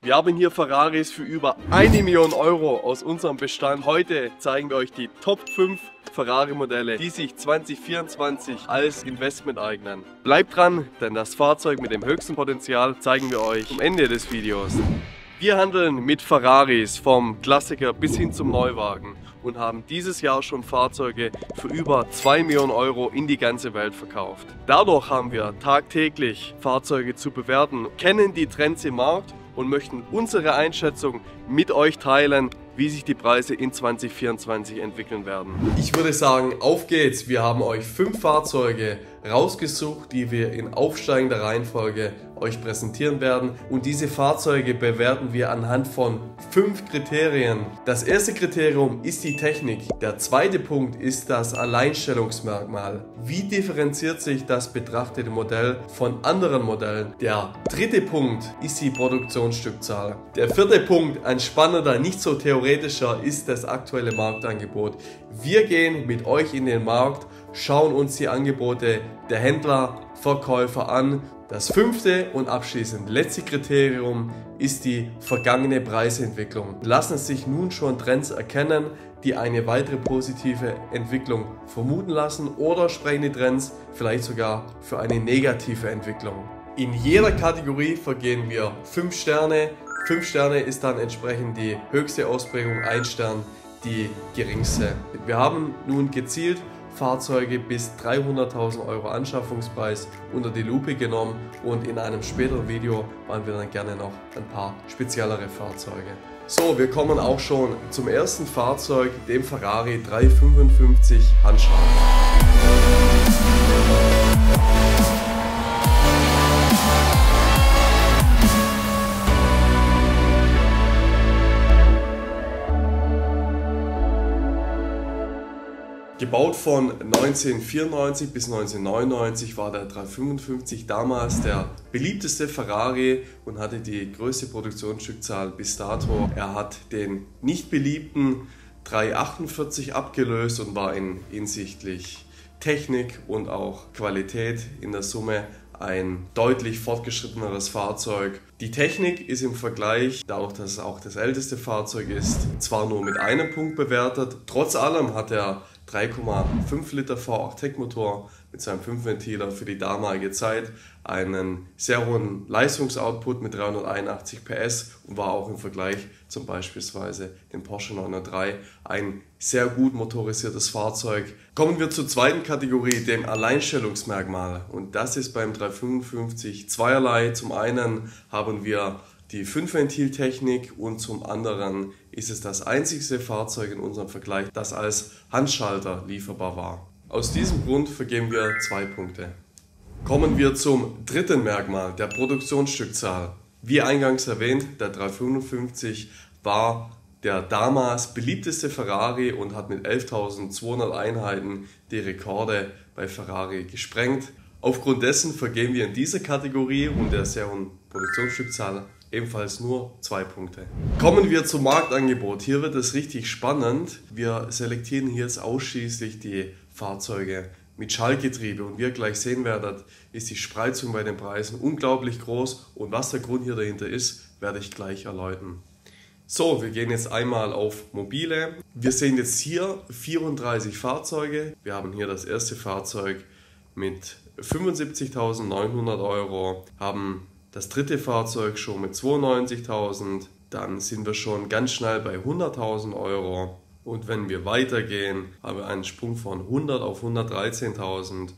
Wir haben hier Ferraris für über 1 Million Euro aus unserem Bestand. Heute zeigen wir euch die Top 5 Ferrari-Modelle, die sich 2024 als Investment eignen. Bleibt dran, denn das Fahrzeug mit dem höchsten Potenzial zeigen wir euch am Ende des Videos. Wir handeln mit Ferraris vom Klassiker bis hin zum Neuwagen und haben dieses Jahr schon Fahrzeuge für über 2 Millionen Euro in die ganze Welt verkauft. Dadurch haben wir tagtäglich Fahrzeuge zu bewerten, kennen die Trends im Markt und möchten unsere Einschätzung mit euch teilen, wie sich die Preise in 2024 entwickeln werden. Ich würde sagen, auf geht's! Wir haben euch 5 Fahrzeuge rausgesucht, die wir in aufsteigender Reihenfolge euch präsentieren werden. Und diese Fahrzeuge bewerten wir anhand von 5 Kriterien. Das erste Kriterium ist die Technik. Der zweite Punkt ist das Alleinstellungsmerkmal. Wie differenziert sich das betrachtete Modell von anderen Modellen? Der dritte Punkt ist die Produktionsstückzahl. Der vierte Punkt, ein spannender, nicht so theoretischer, ist das aktuelle Marktangebot. Wir gehen mit euch in den Markt, schauen uns die Angebote der Händler, Verkäufer an. Das fünfte und abschließend letzte Kriterium ist die vergangene Preisentwicklung. Lassen sich nun schon Trends erkennen, die eine weitere positive Entwicklung vermuten lassen, oder sprechen die Trends vielleicht sogar für eine negative Entwicklung? In jeder Kategorie vergeben wir 5 Sterne. 5 Sterne ist dann entsprechend die höchste Ausprägung, 1 Stern die geringste. Wir haben nun gezielt Fahrzeuge bis 300.000 Euro Anschaffungspreis unter die Lupe genommen und in einem späteren Video machen wir dann gerne noch ein paar speziellere Fahrzeuge. So, wir kommen auch schon zum ersten Fahrzeug, dem Ferrari 355 Handschalter. Gebaut von 1994 bis 1999 war der 355 damals der beliebteste Ferrari und hatte die größte Produktionsstückzahl bis dato. Er hat den nicht beliebten 348 abgelöst und war hinsichtlich Technik und auch Qualität in der Summe ein deutlich fortgeschritteneres Fahrzeug. Die Technik ist im Vergleich, dadurch dass es auch das älteste Fahrzeug ist, zwar nur mit einem Punkt bewertet, trotz allem hat er 3,5 Liter V8 Heckmotor mit seinem 5-Ventiler für die damalige Zeit einen sehr hohen Leistungsoutput mit 381 PS und war auch im Vergleich zum beispielsweise dem Porsche 903 ein sehr gut motorisiertes Fahrzeug. Kommen wir zur zweiten Kategorie, dem Alleinstellungsmerkmal, und das ist beim 355 zweierlei. Zum einen haben wir die 5-Ventil-Technik und zum anderen ist es das einzigste Fahrzeug in unserem Vergleich, das als Handschalter lieferbar war. Aus diesem Grund vergeben wir 2 Punkte. Kommen wir zum dritten Merkmal, der Produktionsstückzahl. Wie eingangs erwähnt, der 355 war der damals beliebteste Ferrari und hat mit 11.200 Einheiten die Rekorde bei Ferrari gesprengt. Aufgrund dessen vergeben wir in dieser Kategorie und der sehr hohen Produktionsstückzahl ebenfalls nur 2 Punkte. Kommen wir zum Marktangebot. Hier wird es richtig spannend. Wir selektieren hier jetzt ausschließlich die Fahrzeuge mit Schaltgetriebe und wie ihr gleich sehen werdet, ist die Spreizung bei den Preisen unglaublich groß und was der Grund hier dahinter ist, werde ich gleich erläutern. So, wir gehen jetzt einmal auf Mobile. Wir sehen jetzt hier 34 Fahrzeuge. Wir haben hier das erste Fahrzeug mit 75.900 Euro, haben das dritte Fahrzeug schon mit 92.000, dann sind wir schon ganz schnell bei 100.000 Euro. Und wenn wir weitergehen, haben wir einen Sprung von 100 auf 113.000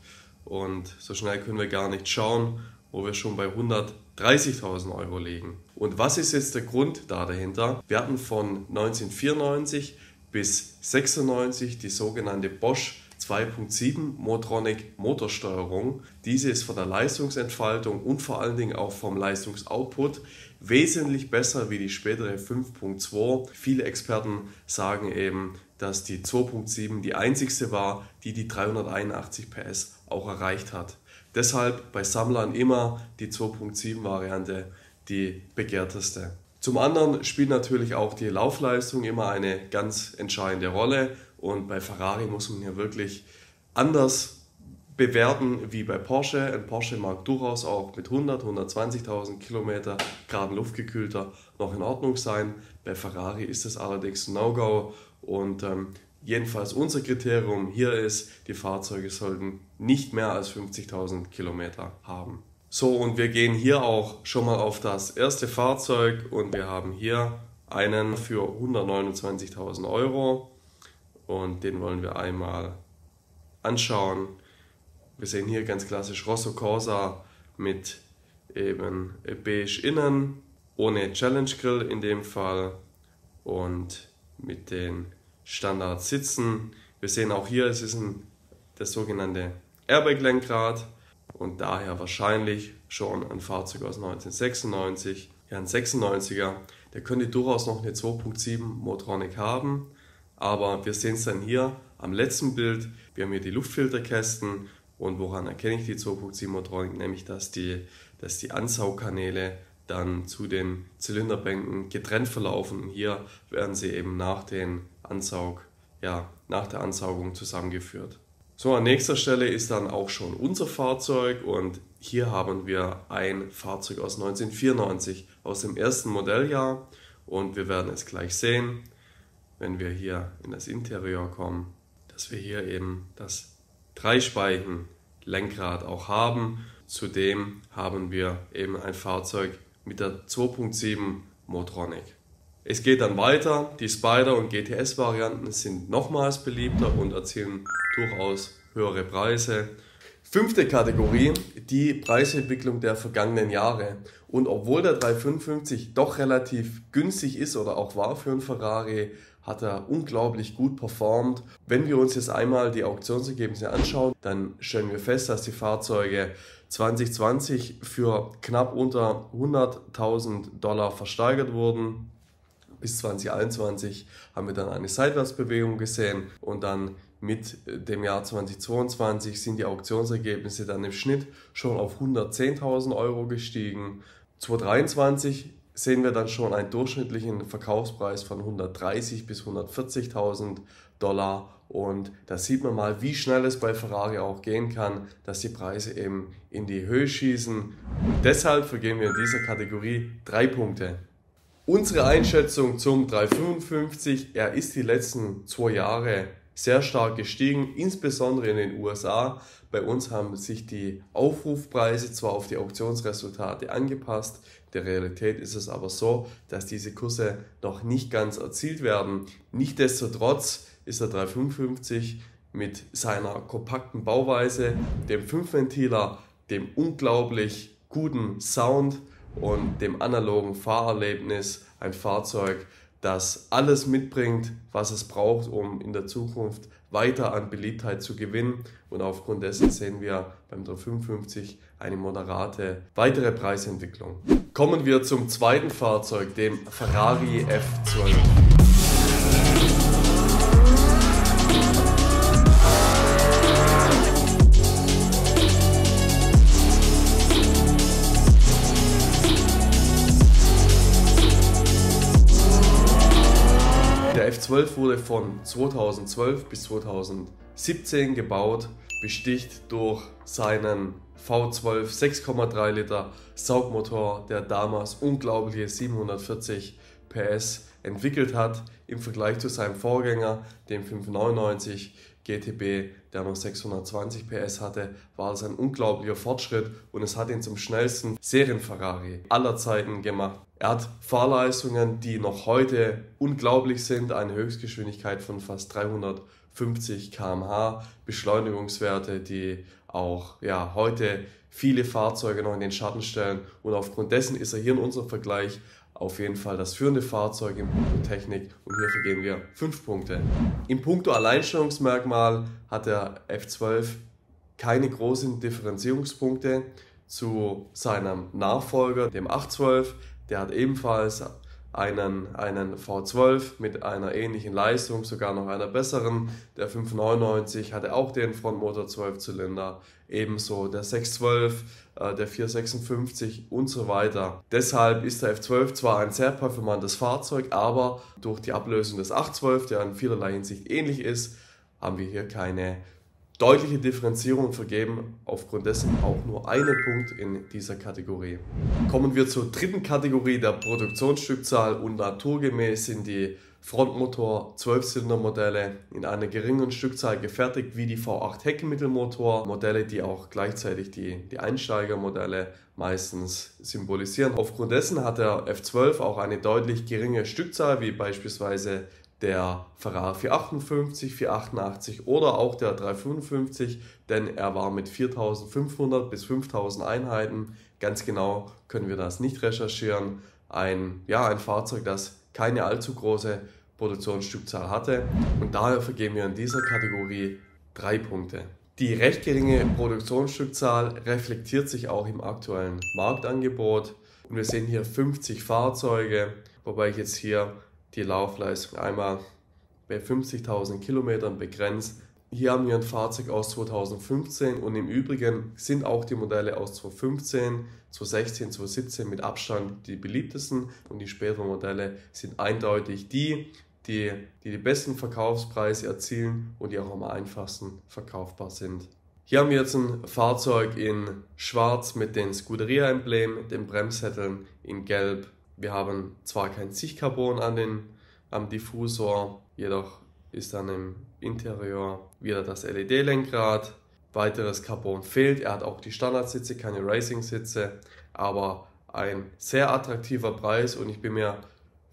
und so schnell können wir gar nicht schauen, wo wir schon bei 130.000 Euro liegen. Und was ist jetzt der Grund dahinter? Wir hatten von 1994 bis 96 die sogenannte Bosch 2.7 Motronic Motorsteuerung. Diese ist von der Leistungsentfaltung und vor allen Dingen auch vom Leistungsoutput wesentlich besser wie die spätere 5.2. Viele Experten sagen eben, dass die 2.7 die einzigste war, die 381 PS auch erreicht hat. Deshalb bei Sammlern immer die 2.7 Variante die begehrteste. Zum anderen spielt natürlich auch die Laufleistung immer eine ganz entscheidende Rolle und bei Ferrari muss man hier wirklich anders bewerten wie bei Porsche. Ein Porsche mag durchaus auch mit 100.000, 120.000 Kilometer geraden luftgekühlter noch in Ordnung sein. Bei Ferrari ist das allerdings ein No-Go und jedenfalls unser Kriterium hier ist, die Fahrzeuge sollten nicht mehr als 50.000 Kilometer haben. So, und wir gehen hier auch schon mal auf das erste Fahrzeug und wir haben hier einen für 129.000 Euro und den wollen wir einmal anschauen. Wir sehen hier ganz klassisch Rosso Corsa mit eben beige innen, ohne Challenge Grill in dem Fall und mit den Standardsitzen. Wir sehen auch hier, es ist das sogenannte Airbag-Lenkrad und daher wahrscheinlich schon ein Fahrzeug aus 1996. Ja, ein 96er, der könnte durchaus noch eine 2.7 Motronic haben, aber wir sehen es dann hier am letzten Bild. Wir haben hier die Luftfilterkästen und woran erkenne ich die 2.7 Motronic? Nämlich, dass die Ansaugkanäle dann zu den Zylinderbänken getrennt verlaufen. Hier werden sie eben nach der Ansaugung zusammengeführt. So, an nächster Stelle ist dann auch schon unser Fahrzeug und hier haben wir ein Fahrzeug aus 1994, aus dem ersten Modelljahr und wir werden es gleich sehen, wenn wir hier in das Interieur kommen, dass wir hier eben das Dreispeichen-Lenkrad auch haben. Zudem haben wir eben ein Fahrzeug mit der 2.7 Motronic. Es geht dann weiter, die Spider- und GTS-Varianten sind nochmals beliebter und erzielen durchaus höhere Preise. Fünfte Kategorie, die Preisentwicklung der vergangenen Jahre. Und obwohl der 355 doch relativ günstig ist oder auch war für einen Ferrari, hat er unglaublich gut performt. Wenn wir uns jetzt einmal die Auktionsergebnisse anschauen, dann stellen wir fest, dass die Fahrzeuge 2020 für knapp unter $100.000 versteigert wurden. Bis 2021 haben wir dann eine Seitwärtsbewegung gesehen und dann mit dem Jahr 2022 sind die Auktionsergebnisse dann im Schnitt schon auf 110.000 Euro gestiegen. 2023 sehen wir dann schon einen durchschnittlichen Verkaufspreis von 130.000 bis 140.000 Dollar und da sieht man mal, wie schnell es bei Ferrari auch gehen kann, dass die Preise eben in die Höhe schießen und deshalb vergeben wir in dieser Kategorie 3 Punkte. Unsere Einschätzung zum 355, er ist die letzten 2 Jahre sehr stark gestiegen, insbesondere in den USA. Bei uns haben sich die Aufrufpreise zwar auf die Auktionsresultate angepasst, in der Realität ist es aber so, dass diese Kurse noch nicht ganz erzielt werden. Nichtsdestotrotz ist der 355 mit seiner kompakten Bauweise, dem 5-Ventiler, dem unglaublich guten Sound und dem analogen Fahrerlebnis ein Fahrzeug, das alles mitbringt, was es braucht, um in der Zukunft weiter an Beliebtheit zu gewinnen. Und aufgrund dessen sehen wir beim 355 eine moderate weitere Preisentwicklung. Kommen wir zum zweiten Fahrzeug, dem Ferrari F12. Der F12 wurde von 2012 bis 2017 gebaut, besticht durch seinen V12 6,3 Liter Saugmotor, der damals unglaubliche 740 PS entwickelt hat. Im Vergleich zu seinem Vorgänger, dem 599 GTB, der noch 620 PS hatte, war das ein unglaublicher Fortschritt und es hat ihn zum schnellsten Serien-Ferrari aller Zeiten gemacht. Er hat Fahrleistungen, die noch heute unglaublich sind, eine Höchstgeschwindigkeit von fast 350 km/h, Beschleunigungswerte, die auch heute viele Fahrzeuge noch in den Schatten stellen und aufgrund dessen ist er hier in unserem Vergleich auf jeden Fall das führende Fahrzeug in puncto Technik und hier vergeben wir 5 Punkte. In puncto Alleinstellungsmerkmal hat der F12 keine großen Differenzierungspunkte zu seinem Nachfolger, dem 812. Der hat ebenfalls einen V12 mit einer ähnlichen Leistung, sogar noch einer besseren. Der 599 hatte auch den Frontmotor 12-Zylinder, ebenso der 612, der 456 und so weiter. Deshalb ist der F12 zwar ein sehr performantes Fahrzeug, aber durch die Ablösung des 812, der in vielerlei Hinsicht ähnlich ist, haben wir hier keine deutliche Differenzierung vergeben aufgrund dessen auch nur einen Punkt in dieser Kategorie. Kommen wir zur dritten Kategorie der Produktionsstückzahl und naturgemäß sind die Frontmotor 12-Zylinder-Modelle in einer geringen Stückzahl gefertigt wie die V8 Heckmittelmotor, Modelle, die auch gleichzeitig die Einsteigermodelle meistens symbolisieren. Aufgrund dessen hat der F12 auch eine deutlich geringe Stückzahl wie beispielsweise der Ferrari 458, 488 oder auch der 355, denn er war mit 4500 bis 5000 Einheiten, ganz genau können wir das nicht recherchieren, ein Fahrzeug, das keine allzu große Produktionsstückzahl hatte und daher vergeben wir in dieser Kategorie 3 Punkte. Die recht geringe Produktionsstückzahl reflektiert sich auch im aktuellen Marktangebot und wir sehen hier 50 Fahrzeuge, wobei ich jetzt hier die Laufleistung einmal bei 50.000 Kilometern begrenzt. Hier haben wir ein Fahrzeug aus 2015 und im Übrigen sind auch die Modelle aus 2015, 2016, 2017 mit Abstand die beliebtesten und die späteren Modelle sind eindeutig die besten Verkaufspreise erzielen und die auch am einfachsten verkaufbar sind. Hier haben wir jetzt ein Fahrzeug in Schwarz mit den Scuderia-Emblem, den Bremssätteln in Gelb. Wir haben zwar kein Sichtcarbon am Diffusor, jedoch ist dann im Interieur wieder das LED-Lenkrad. Weiteres Carbon fehlt, er hat auch die Standardsitze, keine Racing-Sitze, aber ein sehr attraktiver Preis und ich bin mir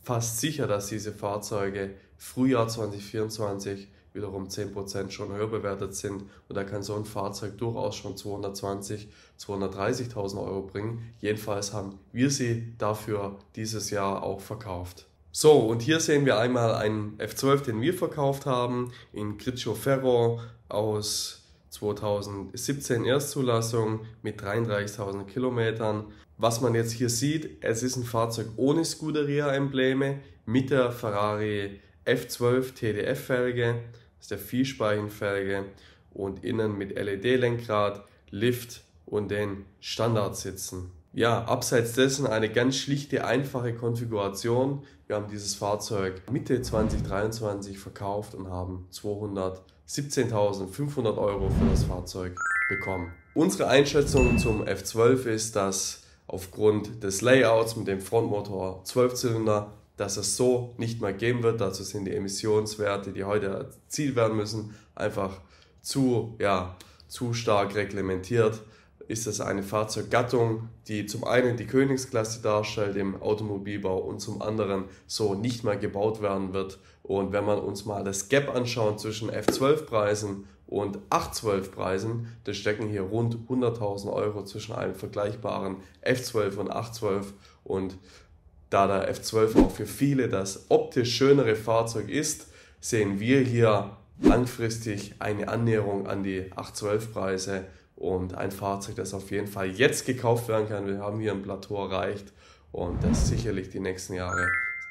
fast sicher, dass diese Fahrzeuge Frühjahr 2024 wiederum 10% schon höher bewertet sind und da kann so ein Fahrzeug durchaus schon 220.000, 230.000 Euro bringen. Jedenfalls haben wir sie dafür dieses Jahr auch verkauft. So, und hier sehen wir einmal einen F12, den wir verkauft haben, in Grigio Ferro aus 2017 Erstzulassung mit 33.000 Kilometern. Was man jetzt hier sieht, es ist ein Fahrzeug ohne Scuderia-Embleme mit der Ferrari F12 TDF-Felge, das ist der Vielspeichenfelge und innen mit LED-Lenkrad, Lift und den Standardsitzen. Ja, abseits dessen eine ganz schlichte, einfache Konfiguration. Wir haben dieses Fahrzeug Mitte 2023 verkauft und haben 217.500 Euro für das Fahrzeug bekommen. Unsere Einschätzung zum F12 ist, dass aufgrund des Layouts mit dem Frontmotor 12-Zylinder, dass es so nicht mehr geben wird. Dazu sind die Emissionswerte, die heute erzielt werden müssen, einfach zu stark reglementiert. Ist das eine Fahrzeuggattung, die zum einen die Königsklasse darstellt im Automobilbau und zum anderen so nicht mehr gebaut werden wird. Und wenn man uns mal das Gap anschaut zwischen F12-Preisen und 812-Preisen, da stecken hier rund 100.000 Euro zwischen einem vergleichbaren F12 und 812 und da der F12 auch für viele das optisch schönere Fahrzeug ist, sehen wir hier langfristig eine Annäherung an die 812-Preise und ein Fahrzeug, das auf jeden Fall jetzt gekauft werden kann. Wir haben hier ein Plateau erreicht und das sicherlich die nächsten Jahre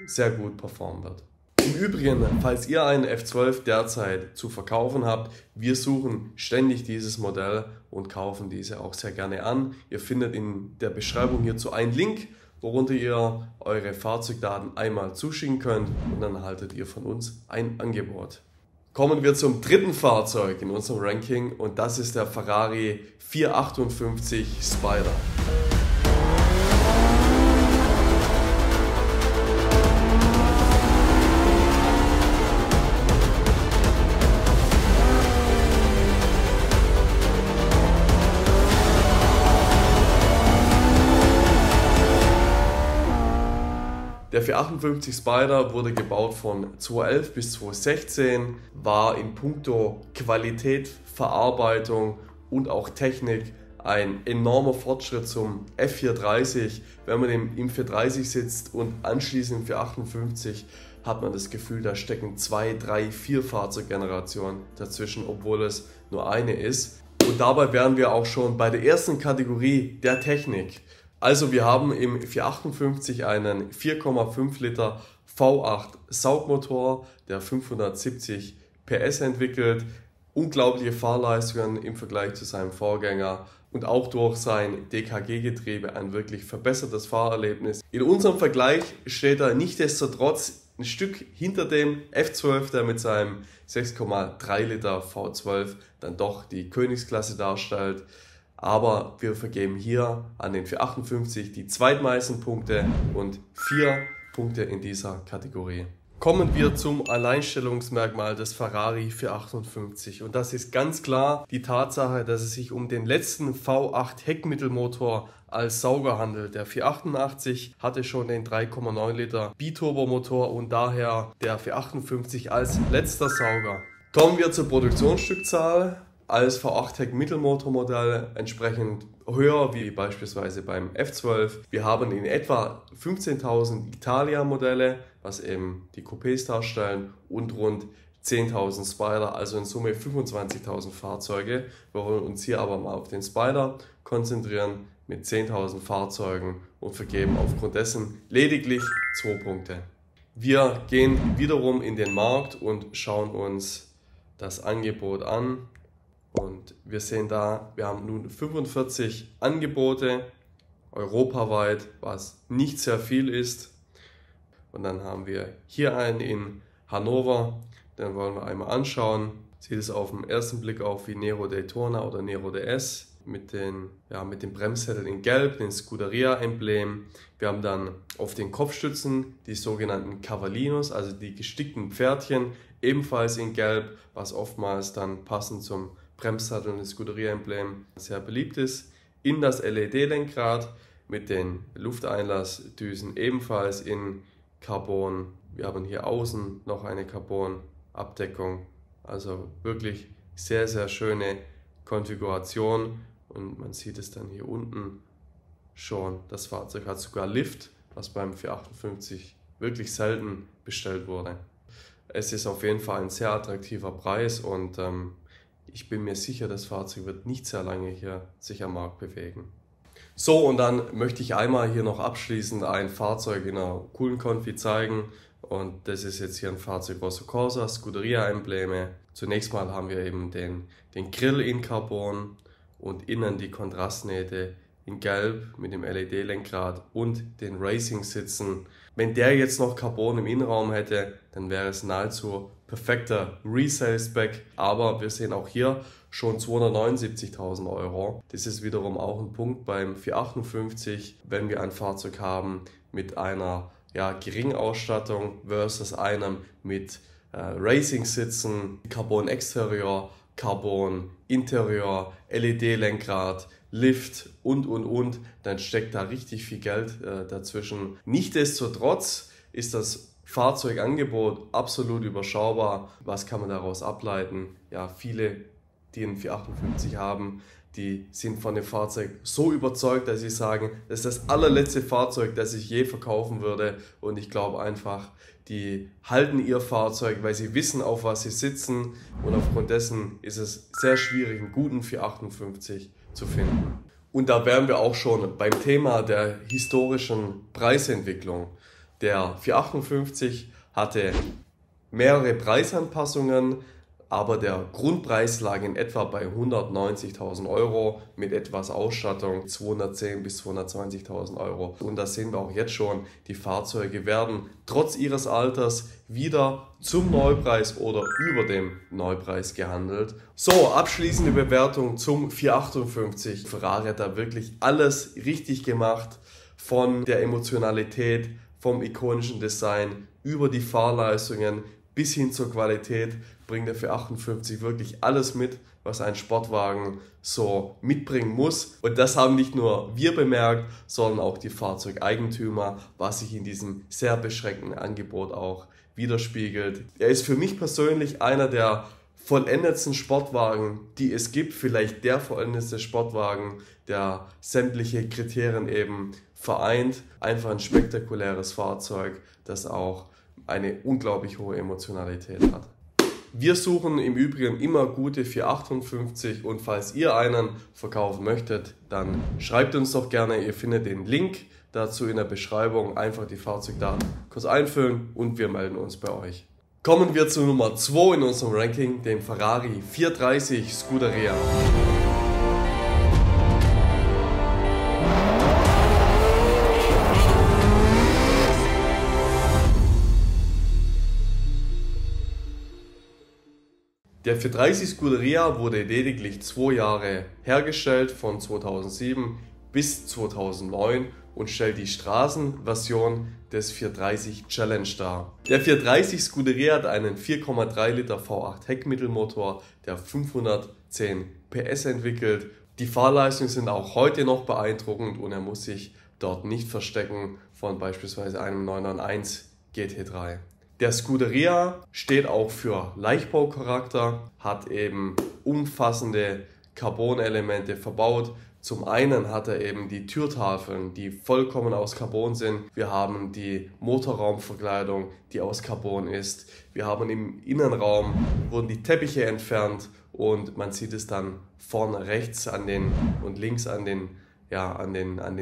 sehr gut performen wird. Im Übrigen, falls ihr einen F12 derzeit zu verkaufen habt, wir suchen ständig dieses Modell und kaufen diese auch sehr gerne an. Ihr findet in der Beschreibung hierzu einen Link, worunter ihr eure Fahrzeugdaten einmal zuschicken könnt und dann erhaltet ihr von uns ein Angebot. Kommen wir zum dritten Fahrzeug in unserem Ranking und das ist der Ferrari 458 Spider. Der 458 Spider wurde gebaut von 2011 bis 2016, war in puncto Qualität, Verarbeitung und auch Technik ein enormer Fortschritt zum F430. Wenn man im 430 sitzt und anschließend im 458 hat man das Gefühl, da stecken 2, 3, 4 Fahrzeuggenerationen dazwischen, obwohl es nur eine ist. Und dabei wären wir auch schon bei der ersten Kategorie der Technik. Also wir haben im 458 einen 4,5 Liter V8 Saugmotor, der 570 PS entwickelt, unglaubliche Fahrleistungen im Vergleich zu seinem Vorgänger und auch durch sein DKG-Getriebe ein wirklich verbessertes Fahrerlebnis. In unserem Vergleich steht er nichtsdestotrotz ein Stück hinter dem F12, der mit seinem 6,3 Liter V12 dann doch die Königsklasse darstellt. Aber wir vergeben hier an den 458 die zweitmeisten Punkte und 4 Punkte in dieser Kategorie. Kommen wir zum Alleinstellungsmerkmal des Ferrari 458 und das ist ganz klar die Tatsache, dass es sich um den letzten V8 Heckmittelmotor als Sauger handelt. Der 488 hatte schon den 3,9 Liter Biturbomotor und daher der 458 als letzter Sauger. Kommen wir zur Produktionsstückzahl. Als V8 Heckmittelmotormodell entsprechend höher wie beispielsweise beim F12. Wir haben in etwa 15.000 Italia-Modelle, was eben die Coupés darstellen, und rund 10.000 Spider, also in Summe 25.000 Fahrzeuge. Wir wollen uns hier aber mal auf den Spider konzentrieren mit 10.000 Fahrzeugen und vergeben aufgrund dessen lediglich 2 Punkte. Wir gehen wiederum in den Markt und schauen uns das Angebot an. Und wir sehen da, wir haben nun 45 Angebote europaweit, was nicht sehr viel ist. Und dann haben wir hier einen in Hannover, den wollen wir einmal anschauen. Sieht es auf den ersten Blick auch wie Nero Daytona oder Nero DS mit den Bremssätteln in Gelb, den Scuderia-Emblem. Wir haben dann auf den Kopfstützen die sogenannten Cavalinos, also die gestickten Pferdchen, ebenfalls in Gelb, was oftmals dann passend zum Bremssattel und das Scuderia-Emblem sehr beliebt ist. In das LED-Lenkrad mit den Lufteinlassdüsen ebenfalls in Carbon. Wir haben hier außen noch eine Carbon-Abdeckung. Also wirklich sehr, sehr schöne Konfiguration. Und man sieht es dann hier unten schon. Das Fahrzeug hat sogar Lift, was beim 458 wirklich selten bestellt wurde. Es ist auf jeden Fall ein sehr attraktiver Preis und ich bin mir sicher, das Fahrzeug wird nicht sehr lange hier sich am Markt bewegen. So, und dann möchte ich einmal hier noch abschließend ein Fahrzeug in einer coolen Konfi zeigen. Und das ist jetzt hier ein Fahrzeug Rosso Corsa, Scuderia-Embleme. Zunächst mal haben wir eben den Grill in Carbon und innen die Kontrastnähte in Gelb mit dem LED-Lenkrad und den Racing-Sitzen. Wenn der jetzt noch Carbon im Innenraum hätte, dann wäre es nahezu perfekter Resale-Spec. Aber wir sehen auch hier schon 279.000 Euro. Das ist wiederum auch ein Punkt beim 458, wenn wir ein Fahrzeug haben mit einer geringen Ausstattung versus einem mit Racing-Sitzen, Carbon-Exterior, Carbon-Interior, LED-Lenkrad, Lift und, dann steckt da richtig viel Geld dazwischen. Nichtsdestotrotz ist das Fahrzeugangebot absolut überschaubar. Was kann man daraus ableiten? Ja, viele, die einen 458 haben, die sind von dem Fahrzeug so überzeugt, dass sie sagen, das ist das allerletzte Fahrzeug, das ich je verkaufen würde. Und ich glaube einfach, die halten ihr Fahrzeug, weil sie wissen, auf was sie sitzen. Und aufgrund dessen ist es sehr schwierig, einen guten 458 zu finden. Und da wären wir auch schon beim Thema der historischen Preisentwicklung. Der 458 hatte mehrere Preisanpassungen, aber der Grundpreis lag in etwa bei 190.000 Euro mit etwas Ausstattung 210.000 bis 220.000 Euro. Und da sehen wir auch jetzt schon, die Fahrzeuge werden trotz ihres Alters wieder zum Neupreis oder über dem Neupreis gehandelt. So, abschließende Bewertung zum 458. Ferrari hat da wirklich alles richtig gemacht, von der Emotionalität, vom ikonischen Design über die Fahrleistungen bis hin zur Qualität bringt der 458 wirklich alles mit, was ein Sportwagen so mitbringen muss. Und das haben nicht nur wir bemerkt, sondern auch die Fahrzeugeigentümer, was sich in diesem sehr beschränkten Angebot auch widerspiegelt. Er ist für mich persönlich einer der vollendetsten Sportwagen, die es gibt. Vielleicht der vollendetste Sportwagen, der sämtliche Kriterien eben vereint. Einfach ein spektakuläres Fahrzeug, das auch eine unglaublich hohe Emotionalität hat. Wir suchen im Übrigen immer gute 458 und falls ihr einen verkaufen möchtet, dann schreibt uns doch gerne. Ihr findet den Link dazu in der Beschreibung. Einfach die Fahrzeugdaten kurz einfüllen und wir melden uns bei euch. Kommen wir zu Nummer 2 in unserem Ranking, dem Ferrari 430 Scuderia. Der 430 Scuderia wurde lediglich 2 Jahre hergestellt, von 2007 bis 2009, und stellt die Straßenversion des 430 Challenge dar. Der 430 Scuderia hat einen 4,3 Liter V8 Heckmittelmotor, der 510 PS entwickelt. Die Fahrleistungen sind auch heute noch beeindruckend und er muss sich dort nicht verstecken von beispielsweise einem 991 GT3. Der Scuderia steht auch für Leichtbaucharakter, hat eben umfassende Carbon-Elemente verbaut. Zum einen hat er eben die Türtafeln, die vollkommen aus Carbon sind. Wir haben die Motorraumverkleidung, die aus Carbon ist. Wir haben im Innenraum wurden die Teppiche entfernt und man sieht es dann vorne rechts und links an den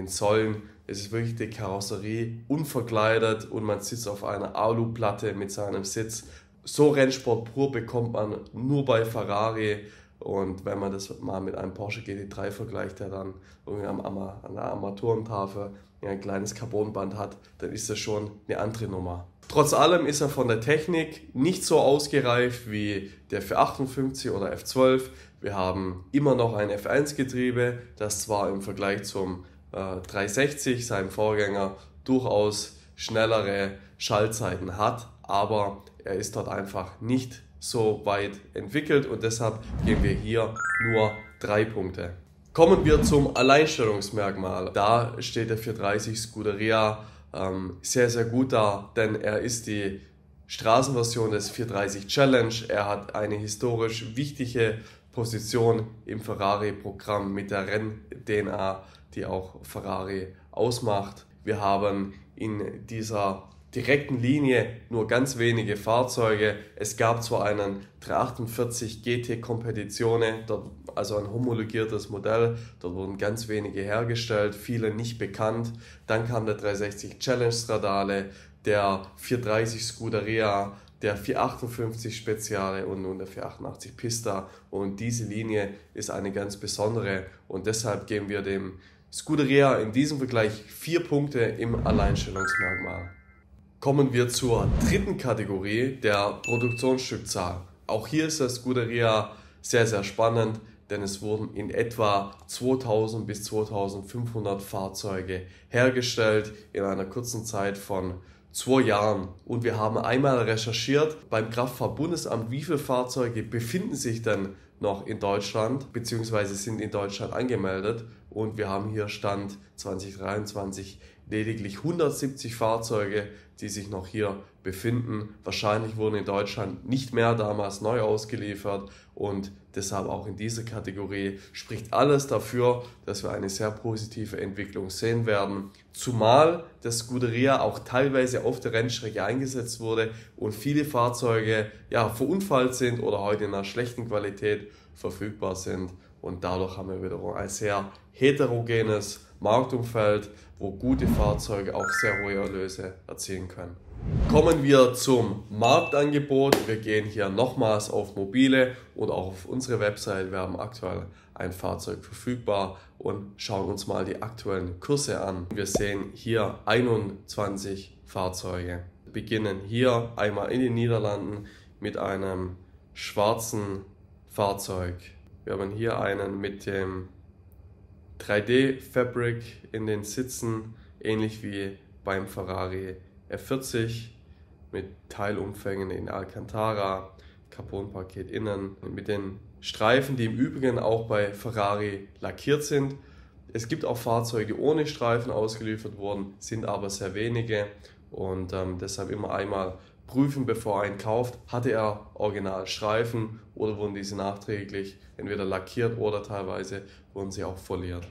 Säulen. Es ist wirklich die Karosserie unverkleidet und man sitzt auf einer Aluplatte mit seinem Sitz. So Rennsport pur bekommt man nur bei Ferrari. Und wenn man das mal mit einem Porsche GT3 vergleicht, der dann irgendwie an der Armaturentafel ein kleines Carbonband hat, dann ist das schon eine andere Nummer. Trotz allem ist er von der Technik nicht so ausgereift wie der 458 oder F12. Wir haben immer noch ein F1-Getriebe, das zwar im Vergleich zum 360, seinem Vorgänger, durchaus schnellere Schaltzeiten hat, aber er ist dort einfach nicht so weit entwickelt und deshalb geben wir hier nur 3 Punkte. Kommen wir zum Alleinstellungsmerkmal. Da steht der 430 Scuderia sehr, sehr gut da, denn er ist die Straßenversion des 430 Challenge. Er hat eine historisch wichtige Position im Ferrari-Programm mit der Renn-DNA, die auch Ferrari ausmacht. Wir haben in dieser direkten Linie nur ganz wenige Fahrzeuge. Es gab zwar einen 348 GT Competizione, also ein homologiertes Modell, dort wurden ganz wenige hergestellt, viele nicht bekannt. Dann kam der 360 Challenge Stradale, der 430 Scuderia, der 458 Speziale und nun der 488 Pista. Und diese Linie ist eine ganz besondere und deshalb geben wir dem Scuderia in diesem Vergleich 4 Punkte im Alleinstellungsmerkmal. Kommen wir zur dritten Kategorie, der Produktionsstückzahl. Auch hier ist das Scuderia sehr, sehr spannend, denn es wurden in etwa 2000 bis 2500 Fahrzeuge hergestellt in einer kurzen Zeit von 2 Jahren. Und wir haben einmal recherchiert beim Kraftfahrt-Bundesamt, wie viele Fahrzeuge befinden sich denn noch in Deutschland bzw. sind in Deutschland angemeldet. Und wir haben hier Stand 2023 lediglich 170 Fahrzeuge, die sich noch hier befinden. Wahrscheinlich wurden in Deutschland nicht mehr damals neu ausgeliefert und deshalb auch in dieser Kategorie spricht alles dafür, dass wir eine sehr positive Entwicklung sehen werden. Zumal das Scuderia auch teilweise auf der Rennstrecke eingesetzt wurde und viele Fahrzeuge verunfallt sind oder heute in einer schlechten Qualität verfügbar sind. Und dadurch haben wir wiederum ein sehr heterogenes Marktumfeld, wo gute Fahrzeuge auch sehr hohe Erlöse erzielen können. Kommen wir zum Marktangebot. Wir gehen hier nochmals auf mobile und auch auf unsere Website. Wir haben aktuell ein Fahrzeug verfügbar und schauen uns mal die aktuellen Kurse an. Wir sehen hier 21 Fahrzeuge. Wir beginnen hier einmal in den Niederlanden mit einem schwarzen Fahrzeug. Wir haben hier einen mit dem 3D-Fabric in den Sitzen, ähnlich wie beim Ferrari F40 mit Teilumfängen in Alcantara, Carbonpaket innen, mit den Streifen, die im Übrigen auch bei Ferrari lackiert sind. Es gibt auch Fahrzeuge, die ohne Streifen ausgeliefert wurden, sind aber sehr wenige und deshalb immer einmal prüfen, bevor er ihn kauft. Hatte er original Streifen oder wurden diese nachträglich entweder lackiert oder teilweise wurden sie auch foliert.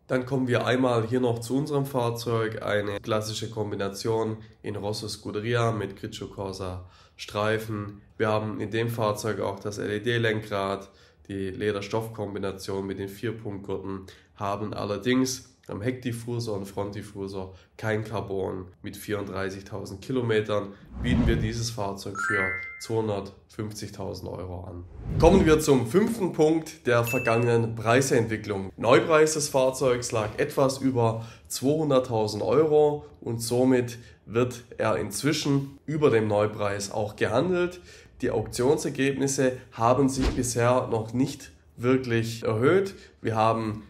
Dann kommen wir einmal hier noch zu unserem Fahrzeug, eine klassische Kombination in Rosso Scuderia mit Grigio Corsa Streifen. Wir haben in dem Fahrzeug auch das LED-Lenkrad, die Leder-Stoff-Kombination mit den 4-Punkt-Gurten, haben allerdings am Heckdiffusor und Frontdiffusor kein Carbon. Mit 34.000 Kilometern bieten wir dieses Fahrzeug für 250.000 Euro an. Kommen wir zum 5. Punkt der vergangenen Preisentwicklung. Neupreis des Fahrzeugs lag etwas über 200.000 Euro und somit wird er inzwischen über dem Neupreis auch gehandelt. Die Auktionsergebnisse haben sich bisher noch nicht wirklich erhöht. Wir haben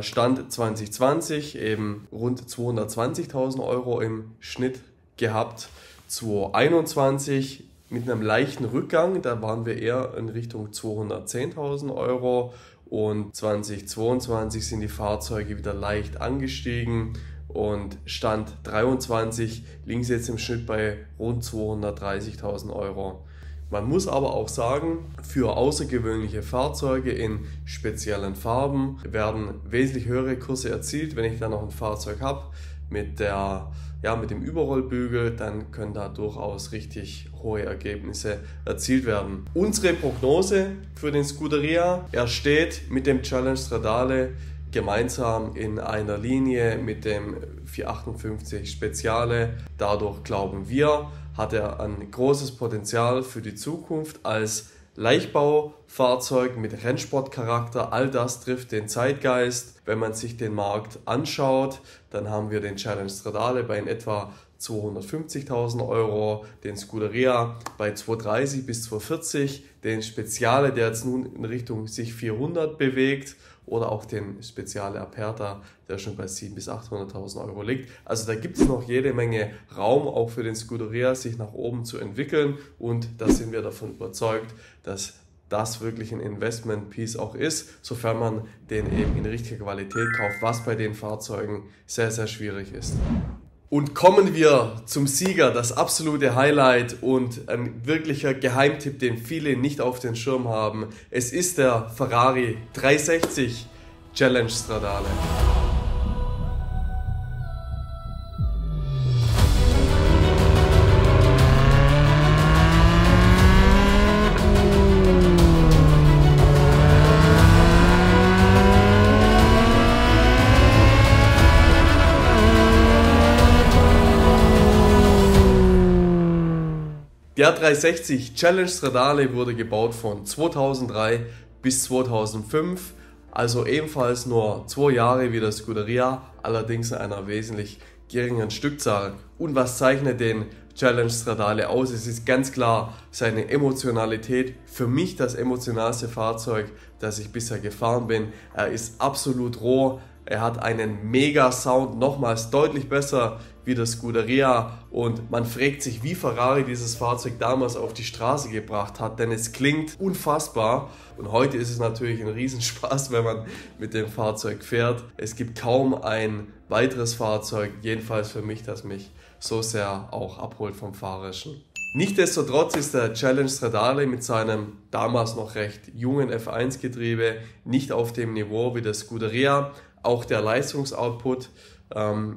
Stand 2020 eben rund 220.000 Euro im Schnitt gehabt. 2021 mit einem leichten Rückgang, da waren wir eher in Richtung 210.000 Euro. Und 2022 sind die Fahrzeuge wieder leicht angestiegen und Stand 2023 liegen sie jetzt im Schnitt bei rund 230.000 Euro. Man muss aber auch sagen, für außergewöhnliche Fahrzeuge in speziellen Farben werden wesentlich höhere Kurse erzielt. Wenn ich dann noch ein Fahrzeug habe mit dem Überrollbügel, dann können da durchaus richtig hohe Ergebnisse erzielt werden. Unsere Prognose für den Scuderia, er steht mit dem Challenge Stradale gemeinsam in einer Linie mit dem 458 Speziale. Dadurch glauben wir, hat er ein großes Potenzial für die Zukunft als Leichtbaufahrzeug mit Rennsportcharakter. All das trifft den Zeitgeist. Wenn man sich den Markt anschaut, dann haben wir den Challenge Stradale bei in etwa 250.000 Euro, den Scuderia bei 230 bis 240, den Speziale, der jetzt nun in Richtung sich 400 bewegt, oder auch den Speziale Aperta, der schon bei 700.000 bis 800.000 Euro liegt. Also da gibt es noch jede Menge Raum, auch für den Scuderia, sich nach oben zu entwickeln, und da sind wir davon überzeugt, dass das wirklich ein Investment-Piece auch ist, sofern man den eben in richtiger Qualität kauft, was bei den Fahrzeugen sehr, sehr schwierig ist. Und kommen wir zum Sieger, das absolute Highlight und ein wirklicher Geheimtipp, den viele nicht auf den Schirm haben. Es ist der Ferrari 360 Challenge Stradale. Der 360 Challenge Stradale wurde gebaut von 2003 bis 2005, also ebenfalls nur 2 Jahre wie der Scuderia, allerdings in einer wesentlich geringeren Stückzahl. Und was zeichnet den Challenge Stradale aus? Es ist ganz klar seine Emotionalität. Für mich das emotionalste Fahrzeug, das ich bisher gefahren bin. Er ist absolut roh. Er hat einen Mega-Sound, nochmals deutlich besser wie der Scuderia, und man fragt sich, wie Ferrari dieses Fahrzeug damals auf die Straße gebracht hat, denn es klingt unfassbar, und heute ist es natürlich ein Riesenspaß, wenn man mit dem Fahrzeug fährt. Es gibt kaum ein weiteres Fahrzeug, jedenfalls für mich, das mich so sehr auch abholt vom Fahrerischen. Nichtsdestotrotz ist der Challenge Stradale mit seinem damals noch recht jungen F1-Getriebe nicht auf dem Niveau wie der Scuderia. Auch der Leistungsoutput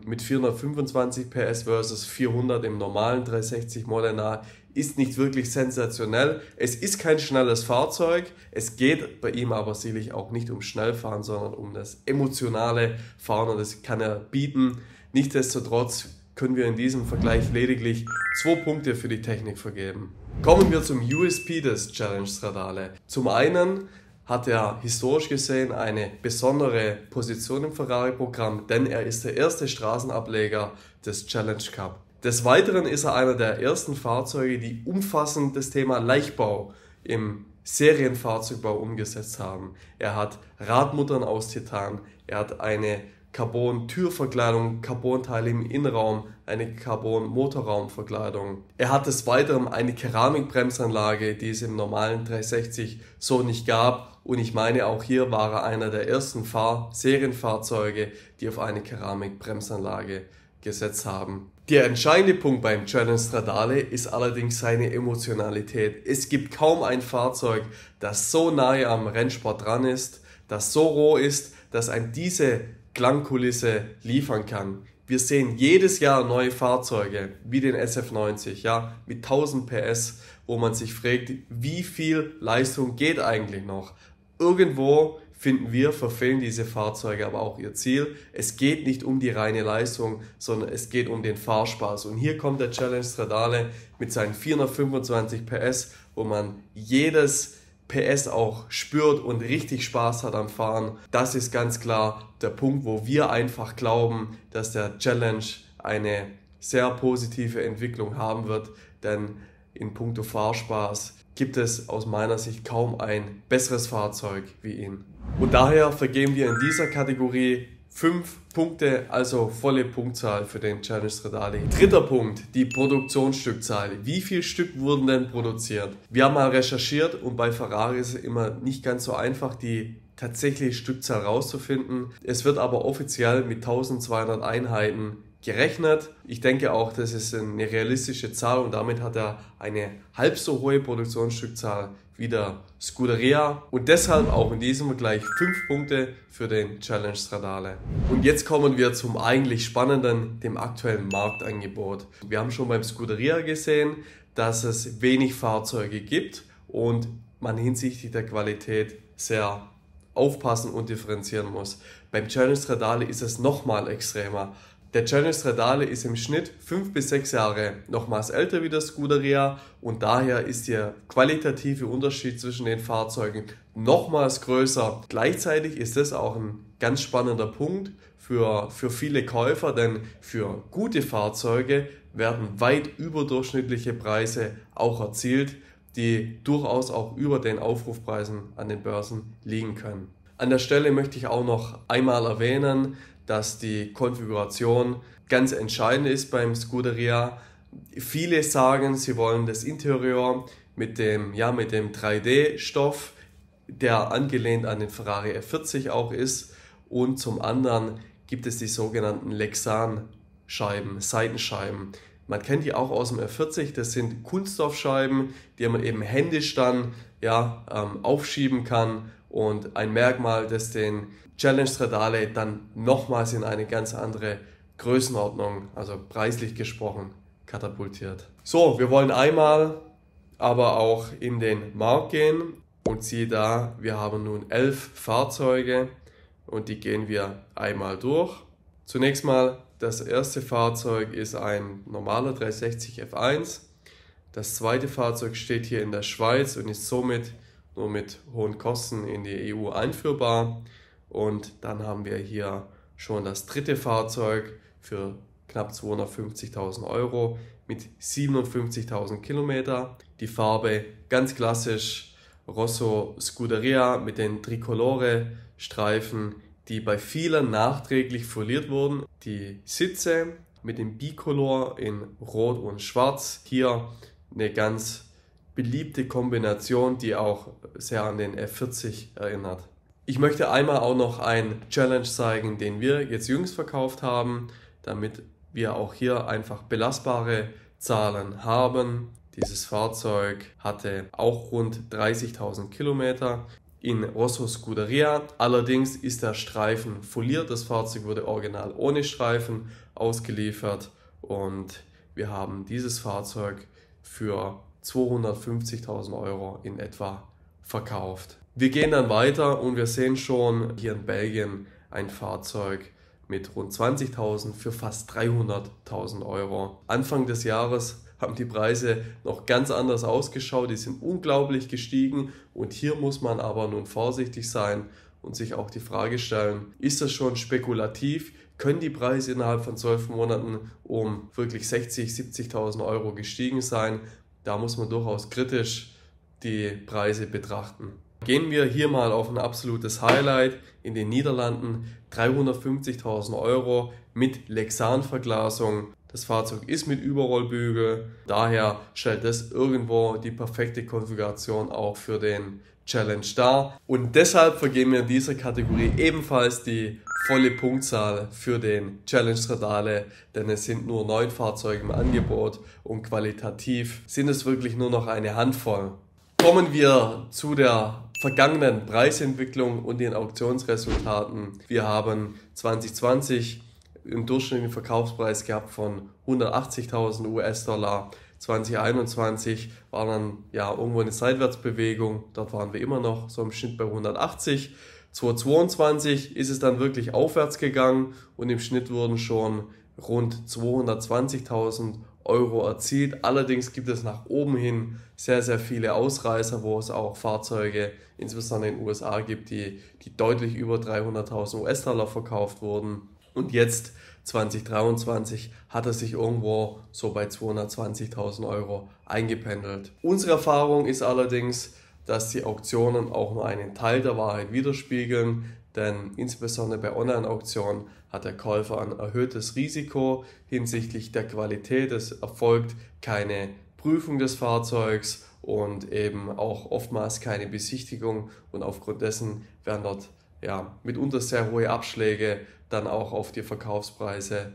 mit 425 PS versus 400 im normalen 360 Modena ist nicht wirklich sensationell. Es ist kein schnelles Fahrzeug, es geht bei ihm aber sicherlich auch nicht um Schnellfahren, sondern um das emotionale Fahren, und das kann er bieten. Nichtsdestotrotz können wir in diesem Vergleich lediglich 2 Punkte für die Technik vergeben. Kommen wir zum USP des Challenge Stradale. Zum einen hat er historisch gesehen eine besondere Position im Ferrari-Programm, denn er ist der erste Straßenableger des Challenge Cup. Des Weiteren ist er einer der ersten Fahrzeuge, die umfassend das Thema Leichtbau im Serienfahrzeugbau umgesetzt haben. Er hat Radmuttern aus Titan, er hat eine Carbon-Türverkleidung, Carbon-Teile im Innenraum, eine Carbon-Motorraumverkleidung. Er hat des Weiteren eine Keramikbremsanlage, die es im normalen 360 so nicht gab. Und ich meine, auch hier war er einer der ersten Serienfahrzeuge, die auf eine Keramikbremsanlage gesetzt haben. Der entscheidende Punkt beim Challenge Stradale ist allerdings seine Emotionalität. Es gibt kaum ein Fahrzeug, das so nahe am Rennsport dran ist, das so roh ist, dass einem diese Klangkulisse liefern kann. Wir sehen jedes Jahr neue Fahrzeuge, wie den SF90, mit 1000 PS, wo man sich fragt, wie viel Leistung geht eigentlich noch? Irgendwo finden wir, verfehlen diese Fahrzeuge aber auch ihr Ziel. Es geht nicht um die reine Leistung, sondern es geht um den Fahrspaß. Und hier kommt der Challenge Stradale mit seinen 425 PS, wo man jedes PS auch spürt und richtig Spaß hat am Fahren. Das ist ganz klar der Punkt, wo wir einfach glauben, dass der Challenge eine sehr positive Entwicklung haben wird, denn in puncto Fahrspaß gibt es aus meiner Sicht kaum ein besseres Fahrzeug wie ihn. Und daher vergeben wir in dieser Kategorie 5 Punkte, also volle Punktzahl für den Challenge Stradale. Dritter Punkt, die Produktionsstückzahl. Wie viel Stück wurden denn produziert? Wir haben mal recherchiert und bei Ferrari ist es immer nicht ganz so einfach, die tatsächliche Stückzahl rauszufinden. Es wird aber offiziell mit 1200 Einheiten gerechnet. Ich denke auch, das ist eine realistische Zahl und damit hat er eine halb so hohe Produktionsstückzahl wie der Scuderia und deshalb auch in diesem Vergleich 5 Punkte für den Challenge Stradale. Und jetzt kommen wir zum eigentlich Spannenden, dem aktuellen Marktangebot. Wir haben schon beim Scuderia gesehen, dass es wenig Fahrzeuge gibt und man hinsichtlich der Qualität sehr aufpassen und differenzieren muss. Beim Challenge Stradale ist es nochmal extremer. Der Challenge Stradale ist im Schnitt 5 bis 6 Jahre nochmals älter wie der Scuderia und daher ist der qualitative Unterschied zwischen den Fahrzeugen nochmals größer. Gleichzeitig ist das auch ein ganz spannender Punkt für viele Käufer, denn für gute Fahrzeuge werden weit überdurchschnittliche Preise auch erzielt, die durchaus auch über den Aufrufpreisen an den Börsen liegen können. An der Stelle möchte ich auch noch einmal erwähnen, dass die Konfiguration ganz entscheidend ist beim Scuderia. Viele sagen, sie wollen das Interieur mit dem 3D-Stoff, der angelehnt an den Ferrari F40 auch ist. Und zum anderen gibt es die sogenannten Lexan-Scheiben, Seitenscheiben. Man kennt die auch aus dem F40, das sind Kunststoffscheiben, die man eben händisch dann aufschieben kann und ein Merkmal, das den Challenge Stradale dann nochmals in eine ganz andere Größenordnung, also preislich gesprochen, katapultiert. So, wir wollen einmal aber auch in den Markt gehen und siehe da, wir haben nun 11 Fahrzeuge und die gehen wir einmal durch. Zunächst mal, das erste Fahrzeug ist ein normaler 360 F1. Das zweite Fahrzeug steht hier in der Schweiz und ist somit nur mit hohen Kosten in die EU einführbar. Und dann haben wir hier schon das dritte Fahrzeug für knapp 250.000 Euro mit 57.000 Kilometer. Die Farbe ganz klassisch Rosso Scuderia mit den Tricolore-Streifen, die bei vielen nachträglich foliert wurden. Die Sitze mit dem Bicolor in Rot und Schwarz. Hier eine ganz beliebte Kombination, die auch sehr an den F40 erinnert. Ich möchte einmal auch noch einen Challenge zeigen, den wir jetzt jüngst verkauft haben, damit wir auch hier einfach belastbare Zahlen haben. Dieses Fahrzeug hatte auch rund 30.000 Kilometer in Rosso Scuderia. Allerdings ist der Streifen foliert. Das Fahrzeug wurde original ohne Streifen ausgeliefert und wir haben dieses Fahrzeug für 250.000 Euro in etwa verkauft. Wir gehen dann weiter und wir sehen schon hier in Belgien ein Fahrzeug mit rund 20.000 für fast 300.000 Euro. Anfang des Jahres haben die Preise noch ganz anders ausgeschaut, die sind unglaublich gestiegen und hier muss man aber nun vorsichtig sein und sich auch die Frage stellen, ist das schon spekulativ? Können die Preise innerhalb von 12 Monaten um wirklich 60.000, 70.000 Euro gestiegen sein? Da muss man durchaus kritisch die Preise betrachten. Gehen wir hier mal auf ein absolutes Highlight in den Niederlanden, 350.000 Euro mit Lexan-Verglasung. Das Fahrzeug ist mit Überrollbügel, daher stellt das irgendwo die perfekte Konfiguration auch für den Challenge dar. Und deshalb vergeben wir in dieser Kategorie ebenfalls die volle Punktzahl für den Challenge Stradale, denn es sind nur 9 Fahrzeuge im Angebot und qualitativ sind es wirklich nur noch eine Handvoll. Kommen wir zu der vergangenen Preisentwicklung und den Auktionsresultaten. Wir haben 2020 einen durchschnittlichen Verkaufspreis gehabt von 180.000 US-Dollar. 2021 war dann irgendwo eine Seitwärtsbewegung, dort waren wir immer noch so im Schnitt bei 180. 2022 ist es dann wirklich aufwärts gegangen und im Schnitt wurden schon rund 220.000 Euro erzielt. Allerdings gibt es nach oben hin sehr, sehr viele Ausreißer, wo es auch Fahrzeuge, insbesondere in den USA, gibt, die deutlich über 300.000 US-Dollar verkauft wurden. Und jetzt 2023 hat er sich irgendwo so bei 220.000 Euro eingependelt. Unsere Erfahrung ist allerdings, dass die Auktionen auch nur einen Teil der Wahrheit widerspiegeln, denn insbesondere bei Online-Auktionen hat der Käufer ein erhöhtes Risiko hinsichtlich der Qualität. Es erfolgt keine Prüfung des Fahrzeugs und eben auch oftmals keine Besichtigung, und aufgrund dessen werden dort mitunter sehr hohe Abschläge dann auch auf die Verkaufspreise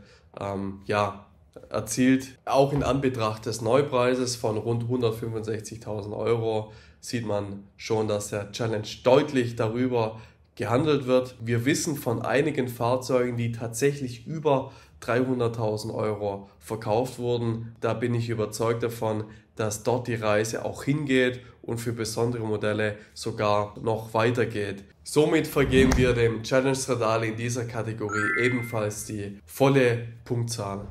erzielt. Auch in Anbetracht des Neupreises von rund 165.000 Euro sieht man schon, dass der Challenge deutlich darüber gehandelt wird. Wir wissen von einigen Fahrzeugen, die tatsächlich über 300.000 Euro verkauft wurden. Da bin ich überzeugt davon, dass dort die Reise auch hingeht und für besondere Modelle sogar noch weitergeht. Somit vergeben wir dem Challenge Stradale in dieser Kategorie ebenfalls die volle Punktzahl.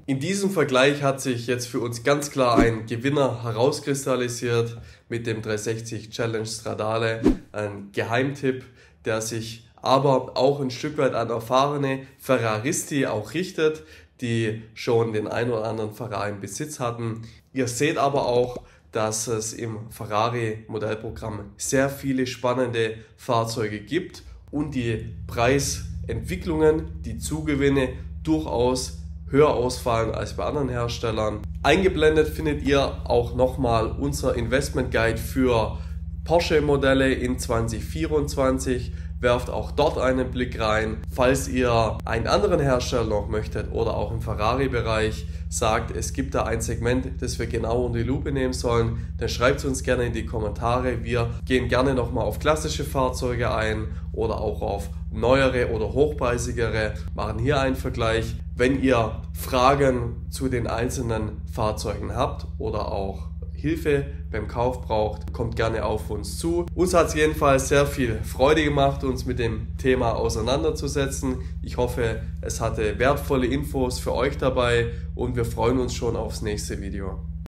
In diesem Vergleich hat sich jetzt für uns ganz klar ein Gewinner herauskristallisiert mit dem 360 Challenge Stradale, ein Geheimtipp, der sich aber auch ein Stück weit an erfahrene Ferraristi auch richtet, die schon den ein oder anderen Ferrari im Besitz hatten. Ihr seht aber auch, dass es im Ferrari-Modellprogramm sehr viele spannende Fahrzeuge gibt und die Preisentwicklungen, die Zugewinne durchaus höher ausfallen als bei anderen Herstellern. Eingeblendet findet ihr auch nochmal unser Investment Guide für Porsche-Modelle in 2024. Werft auch dort einen Blick rein. Falls ihr einen anderen Hersteller noch möchtet oder auch im Ferrari-Bereich sagt, es gibt da ein Segment, das wir genau unter die Lupe nehmen sollen, dann schreibt es uns gerne in die Kommentare. Wir gehen gerne nochmal auf klassische Fahrzeuge ein oder auch auf neuere oder hochpreisigere, machen hier einen Vergleich. Wenn ihr Fragen zu den einzelnen Fahrzeugen habt oder auch Hilfe beim Kauf braucht, kommt gerne auf uns zu. Uns hat es jedenfalls sehr viel Freude gemacht, uns mit dem Thema auseinanderzusetzen. Ich hoffe, es hatte wertvolle Infos für euch dabei und wir freuen uns schon aufs nächste Video.